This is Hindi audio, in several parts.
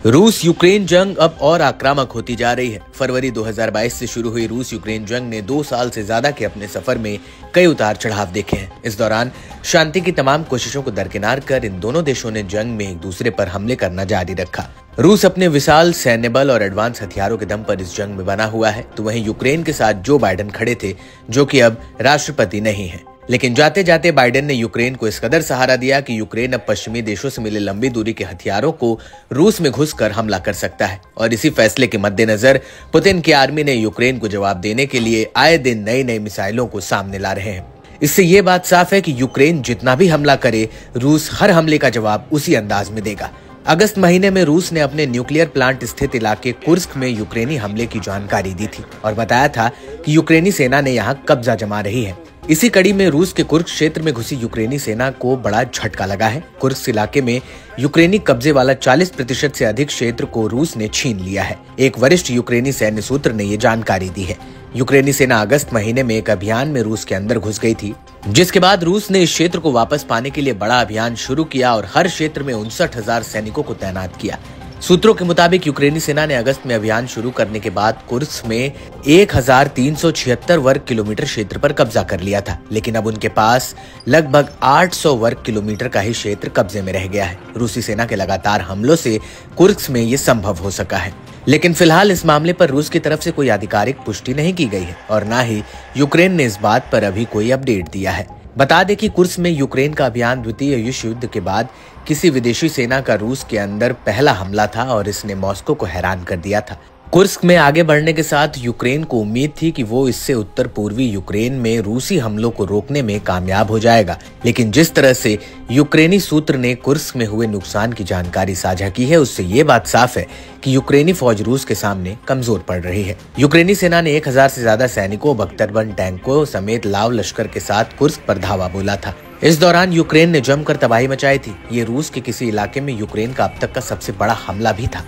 रूस यूक्रेन जंग अब और आक्रामक होती जा रही है। फरवरी 2022 से शुरू हुई रूस यूक्रेन जंग ने 2 साल से ज्यादा के अपने सफर में कई उतार चढ़ाव देखे हैं। इस दौरान शांति की तमाम कोशिशों को दरकिनार कर इन दोनों देशों ने जंग में एक दूसरे पर हमले करना जारी रखा। रूस अपने विशाल सैन्य बल और एडवांस हथियारों के दम पर इस जंग में बना हुआ है, तो वहीं यूक्रेन के साथ जो बाइडेन खड़े थे, जो कि अब राष्ट्रपति नहीं है। लेकिन जाते जाते बाइडेन ने यूक्रेन को इस कदर सहारा दिया कि यूक्रेन अब पश्चिमी देशों से मिले लंबी दूरी के हथियारों को रूस में घुसकर हमला कर सकता है। और इसी फैसले के मद्देनजर पुतिन की आर्मी ने यूक्रेन को जवाब देने के लिए आए दिन नई नई मिसाइलों को सामने ला रहे हैं। इससे ये बात साफ है कि यूक्रेन जितना भी हमला करे, रूस हर हमले का जवाब उसी अंदाज में देगा। अगस्त महीने में रूस ने अपने न्यूक्लियर प्लांट स्थित इलाके कुर्स्क में यूक्रेनी हमले की जानकारी दी थी और बताया था कि यूक्रेनी सेना ने यहाँ कब्जा जमा रही है। इसी कड़ी में रूस के कुर्स्क क्षेत्र में घुसी यूक्रेनी सेना को बड़ा झटका लगा है। कुर्स्क इलाके में यूक्रेनी कब्जे वाला 40% से अधिक क्षेत्र को रूस ने छीन लिया है। एक वरिष्ठ यूक्रेनी सैन्य सूत्र ने ये जानकारी दी है। यूक्रेनी सेना अगस्त महीने में एक अभियान में रूस के अंदर घुस गई थी, जिसके बाद रूस ने इस क्षेत्र को वापस पाने के लिए बड़ा अभियान शुरू किया और हर क्षेत्र में 59,000 सैनिकों को तैनात किया। सूत्रों के मुताबिक यूक्रेनी सेना ने अगस्त में अभियान शुरू करने के बाद कुर्स्क में 1376 वर्ग किलोमीटर क्षेत्र पर कब्जा कर लिया था, लेकिन अब उनके पास लगभग 800 वर्ग किलोमीटर का ही क्षेत्र कब्जे में रह गया है। रूसी सेना के लगातार हमलों से कुर्स्क में ये संभव हो सका है, लेकिन फिलहाल इस मामले पर रूस की तरफ से कोई आधिकारिक पुष्टि नहीं की गई है और न ही यूक्रेन ने इस बात पर अभी कोई अपडेट दिया है। बता दें कि कुर्स्क में यूक्रेन का अभियान द्वितीय विश्व युद्ध के बाद किसी विदेशी सेना का रूस के अंदर पहला हमला था और इसने मॉस्को को हैरान कर दिया था। कुर्स्क में आगे बढ़ने के साथ यूक्रेन को उम्मीद थी कि वो इससे उत्तर पूर्वी यूक्रेन में रूसी हमलों को रोकने में कामयाब हो जाएगा, लेकिन जिस तरह से यूक्रेनी सूत्र ने कुर्स्क में हुए नुकसान की जानकारी साझा की है, उससे ये बात साफ है कि यूक्रेनी फौज रूस के सामने कमजोर पड़ रही है। यूक्रेनी सेना ने 1000 से ज्यादा सैनिकों, 72 टैंकों समेत लाव लश्कर के साथ कुर्स्क पर धावा बोला था। इस दौरान यूक्रेन ने जमकर तबाही मचाई थी। ये रूस के किसी इलाके में यूक्रेन का अब तक का सबसे बड़ा हमला भी था।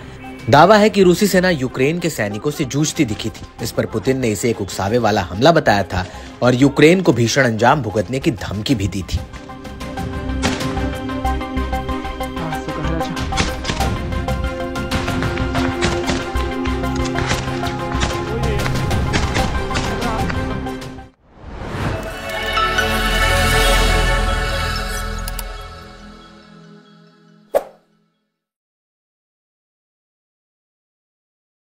दावा है कि रूसी सेना यूक्रेन के सैनिकों से जूझती दिखी थी। इस पर पुतिन ने इसे एक उकसावे वाला हमला बताया था और यूक्रेन को भीषण अंजाम भुगतने की धमकी भी दी थी।